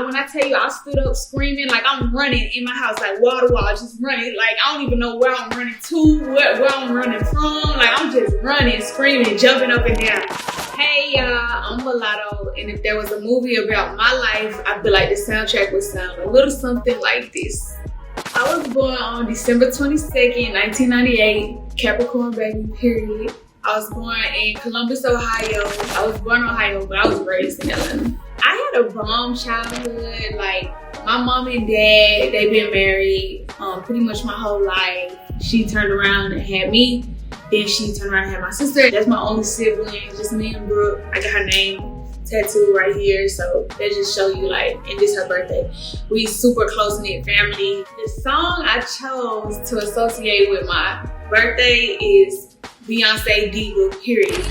When I tell you I stood up screaming, like I'm running in my house, like wall to wall, just running. Like I don't even know where I'm running to, where I'm running from. Like I'm just running, screaming, jumping up and down. Hey y'all, I'm Mulatto, and if there was a movie about my life, I feel like the soundtrack would sound a little something like this. I was born on December 22nd, 1998, Capricorn baby, period. I was born in Columbus, Ohio. I was born in Ohio, but I was raised in Atlanta. I had a bomb childhood. Like, my mom and dad, they've been married pretty much my whole life. She turned around and had me. Then she turned around and had my sister. That's my only sibling, just me and Brooke. I got her name tattooed right here, so that just show you, like, and this her birthday. We super close-knit family. The song I chose to associate with my birthday is Beyonce Diva, period.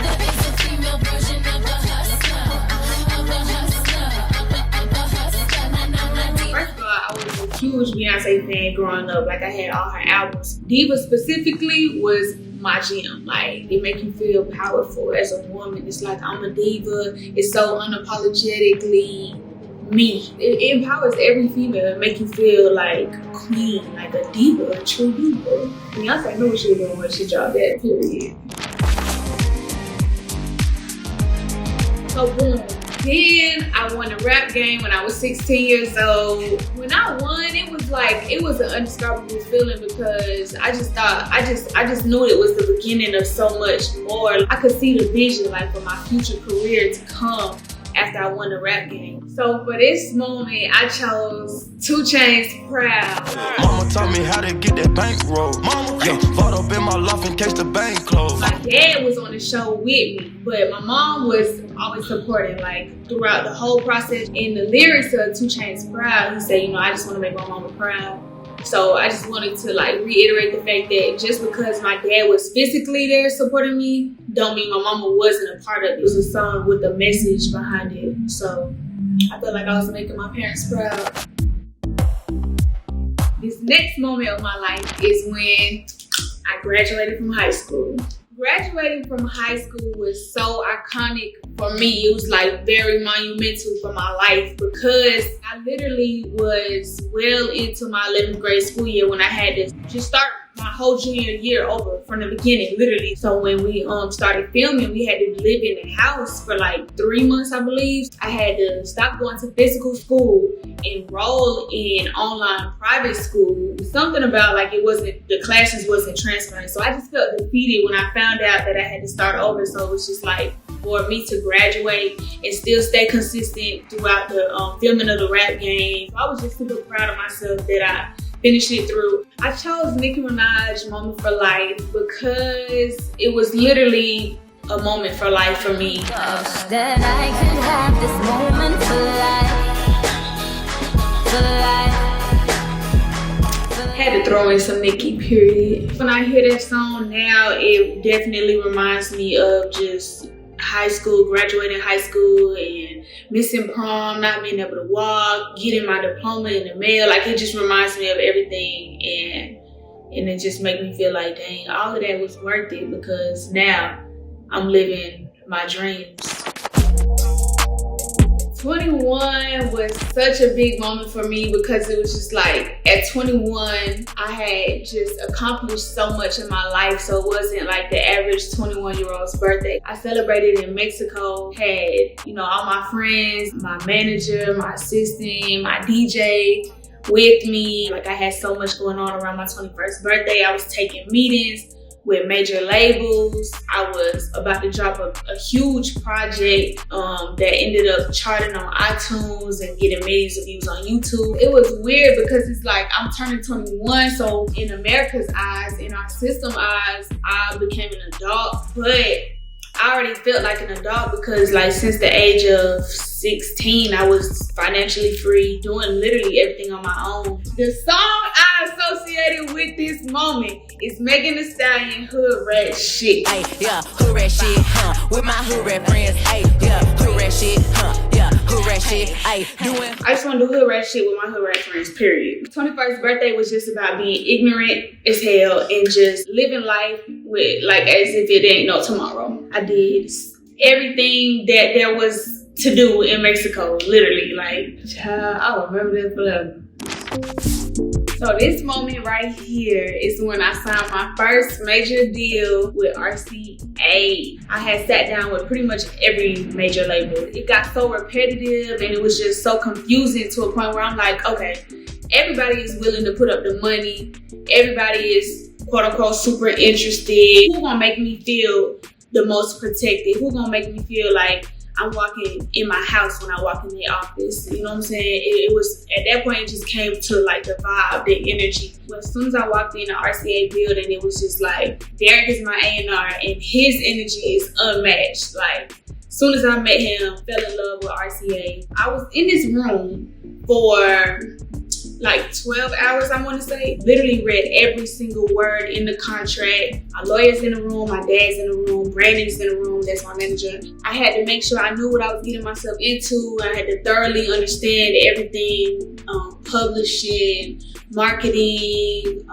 First of all, I was a huge Beyonce fan growing up. Like, I had all her albums. Diva specifically was my jam. Like, it make you feel powerful as a woman. It's like, I'm a diva. It's so unapologetically me. It empowers every female. It make you feel like queen, like a diva, a true diva. Beyonce knew what she was doing when she dropped that, period. So boom. Then I won a rap game when I was 16 years old. When I won, it was an undescribable feeling because I just knew it was the beginning of so much more. I could see the vision, like, for my future career to come after I won the rap game. So for this moment, I chose 2 Chainz Proud. Mama taught me how to get that bankroll. Mama, yeah, bought up in my loft in case the bank closed. My dad was on the show with me, but my mom was always supporting, like, throughout the whole process. In the lyrics of 2 Chainz Proud, he said, you know, I just want to make my mama proud. So I just wanted to, like, reiterate the fact that just because my dad was physically there supporting me, don't mean my mama wasn't a part of it. It was a song with a message behind it. So I felt like I was making my parents proud. This next moment of my life is when I graduated from high school. Graduating from high school was so iconic for me. It was, like, very monumental for my life because I literally was well into my 11th grade school year when I had to just start my whole junior year over from the beginning, literally. So when we started filming, we had to live in the house for like 3 months, I believe. I had to stop going to physical school, enroll in online private school. Something about, like, the classes wasn't transparent. So I just felt defeated when I found out that I had to start over. So it was just like, for me to graduate and still stay consistent throughout the filming of the rap game. So I was just super proud of myself that I finished it through. I chose Nicki Minaj Moment for Life because it was literally a moment for life for me. That I could have this moment for life. Had to throw in some Nicki, period. When I hear that song now, it definitely reminds me of just high school, graduating high school and missing prom, not being able to walk, getting my diploma in the mail. Like, it just reminds me of everything, and it just makes me feel like, dang, all of that was worth it because now I'm living my dreams. 21 was such a big moment for me because it was just like, at 21, I had just accomplished so much in my life. So it wasn't like the average 21-year-old's birthday. I celebrated in Mexico, had, you know, all my friends, my manager, my assistant, my DJ with me. Like, I had so much going on around my 21st birthday. I was taking meetings with major labels. I was about to drop a huge project that ended up charting on iTunes and getting millions of views on YouTube. It was weird because it's like, I'm turning 21, so in America's eyes, in our system eyes, I became an adult, but I already felt like an adult because, like, since the age of 16, I was financially free, doing literally everything on my own. The song I associated with this moment is Megan Thee Stallion, Hood Rat Shit. Ay, yeah, hood rat shit, with my hood rat friends. Ay, yeah, hood rat shit, yeah, hood rat shit. Ay, doing. I just want to do hood rat shit with my hood rat friends, period. 21st birthday was just about being ignorant as hell and just living life with, like, as if it ain't no tomorrow. I did everything that there was to do in Mexico, literally. Like, child, I remember that forever. So this moment right here is when I signed my first major deal with RCA. I had sat down with pretty much every major label. It got so repetitive and it was just so confusing to a point where I'm like, okay, everybody is willing to put up the money. Everybody is quote unquote super interested. Who gonna make me feel the most protected? Who gonna make me feel like I'm walking in my house when I walk in the office? You know what I'm saying? It was, at that point, it just came to like the vibe, the energy. But as soon as I walked in the RCA building, it was just like, Derek is my A&R and his energy is unmatched. Like, as soon as I met him, fell in love with RCA. I was in this room for like 12 hours, I want to say. Literally read every single word in the contract. My lawyer's in the room, my dad's in the room, Brandon's in the room, that's my manager. I had to make sure I knew what I was getting myself into. I had to thoroughly understand everything, publishing, marketing,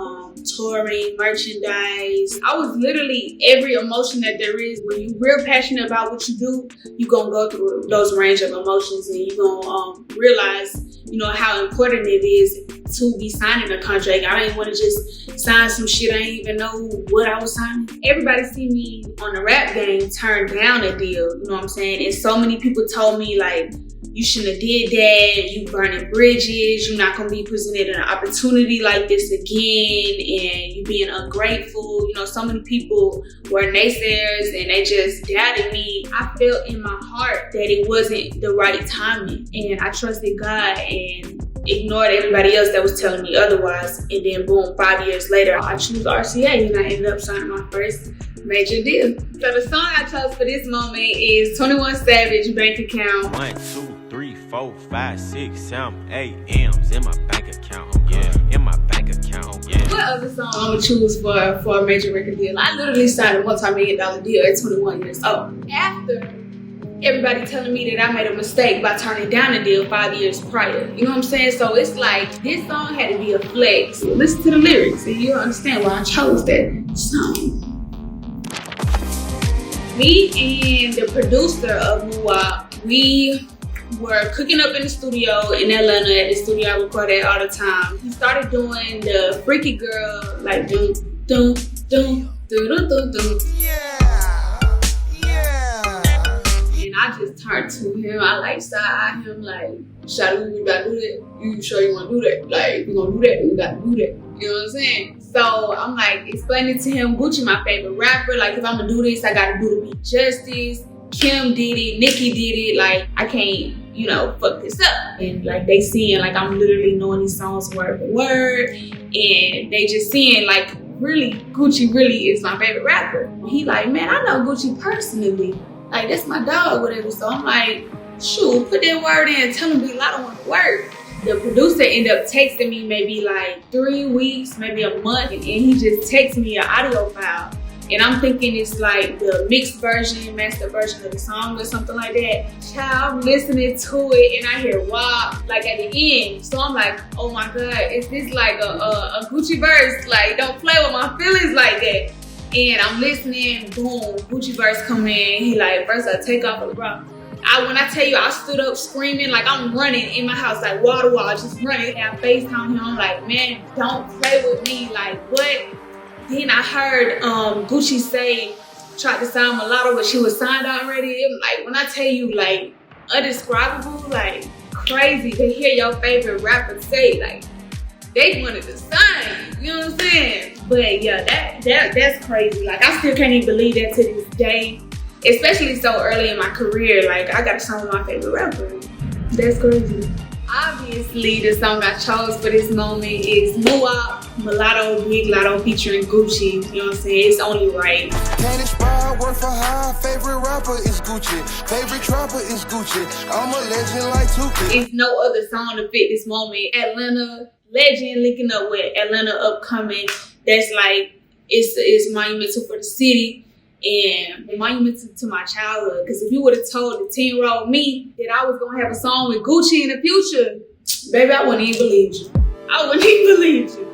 touring, merchandise. I was literally every emotion that there is. When you're real passionate about what you do, you're gonna go through those range of emotions and you're gonna realize, you know, how important it is to be signing a contract. I didn't want to just sign some shit I didn't even know what I was signing. Everybody see me on the rap game turn down a deal, you know what I'm saying? And so many people told me like, you shouldn't have did that, you burning bridges, you're not gonna be presented an opportunity like this again, and you being ungrateful. You know, so many people were naysayers and they just doubted me. I felt in my heart that it wasn't the right timing, and I trusted God and ignored everybody else that was telling me otherwise. And then boom, 5 years later, I choose RCA and I ended up signing my first major deal. So the song I chose for this moment is 21 Savage, Bank Account. 1, 2, 3, 4, 5, 6, 7, 8 M's in my bank account. Yeah, in my bank account. Yeah. What other song I'm gonna choose for a major record deal? I literally signed a multi-million-dollar deal at 21 years old. After everybody telling me that I made a mistake by turning down a deal 5 years prior. You know what I'm saying? So it's like, this song had to be a flex. Listen to the lyrics and you'll understand why I chose that song. Me and the producer of Muwop, we were cooking up in the studio in Atlanta, at the studio I record at all the time. He started doing the freaky girl, like dum dum dum dum dum dum dum. And I just turned to him. I like side him like, Shawty, we gotta do that. You sure you wanna do that? Like, we gonna do that, we gotta do that. You know what I'm saying? So I'm like explaining to him, Gucci my favorite rapper. Like, if I'm gonna do this, I gotta do the beat justice. Kim did it, Nicki did it. Like, I can't, you know, fuck this up. And like, they seeing like I'm literally knowing these songs word for word. And they just seeing like, really, Gucci really is my favorite rapper. And he like, man, I know Gucci personally. Like, that's my dog, whatever. So I'm like, shoot, put that word in, tell him Mulatto want to work. The producer ended up texting me maybe like 3 weeks, maybe a month, and he just texted me an audio file. And I'm thinking it's like the mixed version, master version of the song or something like that. Child, I'm listening to it and I hear wow, like at the end. So I'm like, oh my God, is this like a Gucci verse? Like, don't play with my feelings like that. And I'm listening, boom, Gucci verse come in. He like, first I take off the bra. When I tell you, I stood up screaming, like I'm running in my house, like wall to wall, just running. And I FaceTime him, I'm like, man, don't play with me, like what? Then I heard Gucci say, tried to sign Mulatto, but she was signed already. Like, when I tell you, like, undescribable, like, crazy to hear your favorite rapper say, like, they wanted to sign, you know what I'm saying? But yeah, that's crazy. Like, I still can't even believe that to this day, especially so early in my career. Like, I got a song with my favorite rapper. That's crazy. Obviously, the song I chose for this moment is Muwop, Mulatto, Big Lotto featuring Gucci. You know what I'm saying? It's only right. Can't inspire, work for high. Favorite rapper is Gucci. Favorite trapper is Gucci. I'm a legend like Tupac. It's no other song to fit this moment. Atlanta legend linking up with Atlanta upcoming. That's like, it's monumental for the city. And monumental to my childhood. Because if you would have told the 10-year-old me that I was going to have a song with Gucci in the future, baby, I wouldn't even believe you. I wouldn't even believe you.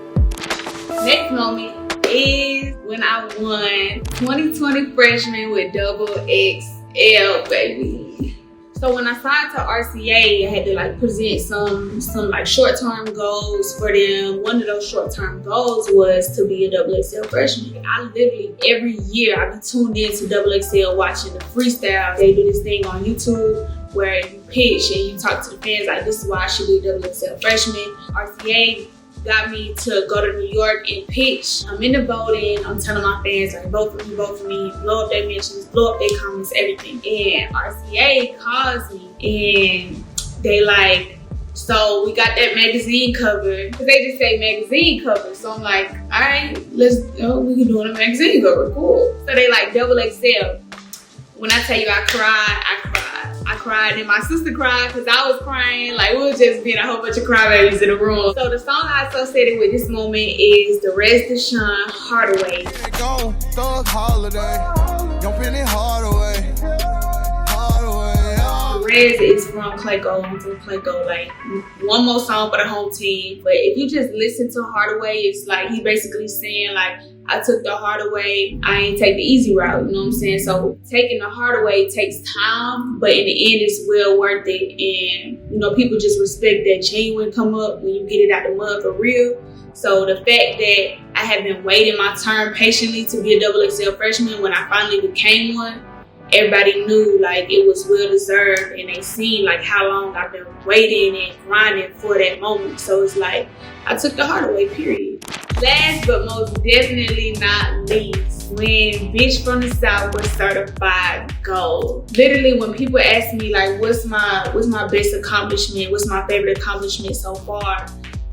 Next moment is when I won 2020 freshman with XXL, baby. So when I signed to RCA, I had to like present some like short-term goals for them. One of those short-term goals was to be a XXL freshman. I literally every year I be tuned in to XXL watching the freestyle. They do this thing on YouTube where you pitch and you talk to the fans like, this is why I should be a XXL freshman. RCA got me to go to New York and pitch. I'm in the voting. I'm telling my fans like, vote for me, blow up their mentions, blow up their comments, everything. And RCA calls me and they like, so we got that magazine cover. Cause they just say magazine cover. So I'm like, all right, we can do a magazine cover, cool. So they like XXL. When I tell you I cried, I cried and my sister cried because I was crying. Like, we was just being a whole bunch of crybabies in the room. So the song I associated with this moment is the Rez Deshaun Hardaway. Go, thug holiday. Don't pin it Hardaway. Rez is from Clayco. I'm from Clayco. Like, one more song for the home team. But if you just listen to Hardaway, it's like he basically saying like, I took the hard way, I ain't take the easy route, you know what I'm saying? So taking the hard way takes time, but in the end it's well worth it. And you know, people just respect that genuine come up when you get it out the mud for real. So the fact that I have been waiting my turn patiently to be a XXL freshman, when I finally became one, everybody knew like it was well deserved, and they seen like how long I've been waiting and grinding for that moment. So it's like I took the hard way, period. Last but most definitely not least, when Bitch from the South was certified gold. Literally, when people ask me like, what's my best accomplishment? What's my favorite accomplishment so far?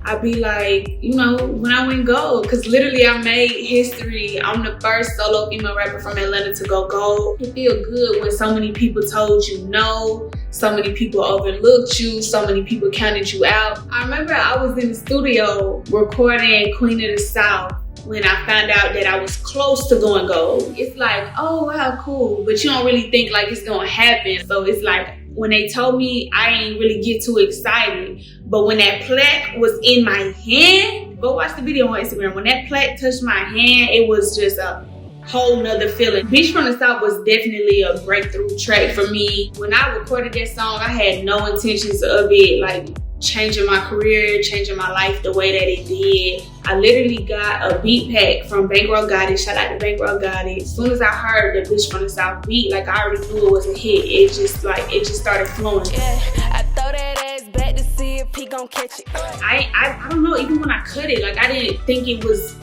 I'd be like, you know, when I went gold, because literally I made history. I'm the first solo female rapper from Atlanta to go gold. It feels good when so many people told you no, so many people overlooked you, so many people counted you out. I remember I was in the studio recording Queen of the South when I found out that I was close to going gold. It's like, oh wow, cool, but you don't really think like it's gonna happen. So it's like, when they told me, I ain't really get too excited. But when that plaque was in my hand, go watch the video on Instagram. When that plaque touched my hand, it was just a whole nother feeling. Bitch from the South was definitely a breakthrough track for me. When I recorded that song, I had no intentions of it like changing my career, changing my life the way that it did. I literally got a beat pack from Bankroll Got It. Shout out to Bankroll Got It. As soon as I heard the Bitch from the South beat, like I already knew it was a hit. It just started flowing. Yeah, I throw that ass back to see if he gon' catch it. I don't know, even when I cut it, like I didn't think it was,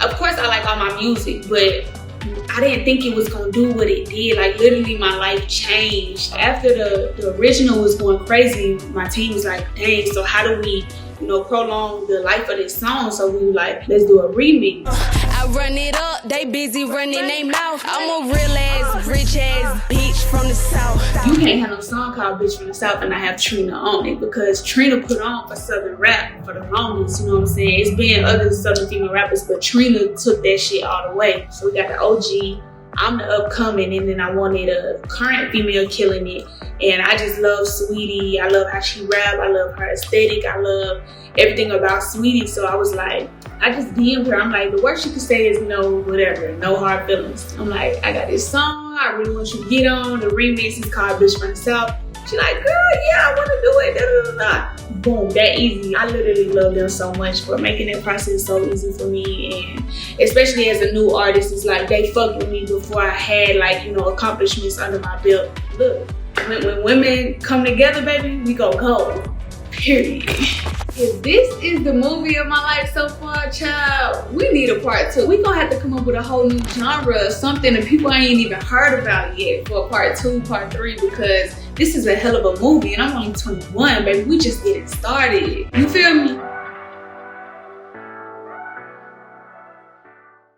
of course I like all my music, but I didn't think it was gonna do what it did. Like literally my life changed. After the original was going crazy, my team was like, dang, so how do we, you know, prolong the life of this song? So we were like, let's do a remix. I run it up, they busy running their mouth. I'm a real ass, rich ass bitch from the South. You can't have no song called Bitch from the South and I have Trina on it, because Trina put on for Southern rap for the longest, you know what I'm saying? It's been other Southern female rappers, but Trina took that shit all the way. So we got the OG, I'm the upcoming, and then I wanted a current female killing it. And I just love Sweetie. I love how she rap. I love her aesthetic. I love everything about Sweetie. So I was like, I just DM'd her. I'm like, the worst you can say is no, whatever, no hard feelings. I'm like, I got this song I really want you to get on. The remix is called Bitch from the South. She like, girl, yeah, I want to do it. Da, da, da, da. Boom, that easy. I literally love them so much for making that process so easy for me. And especially as a new artist, it's like they fucked with me before I had like, you know, accomplishments under my belt. Look, when women come together, baby, we go gold. Period. If this is the movie of my life so far, child, we need a part 2. We gonna have to come up with a whole new genre or something that people ain't even heard about yet for part 2, part 3, because this is a hell of a movie and I'm only 21, baby. We just getting started. You feel me?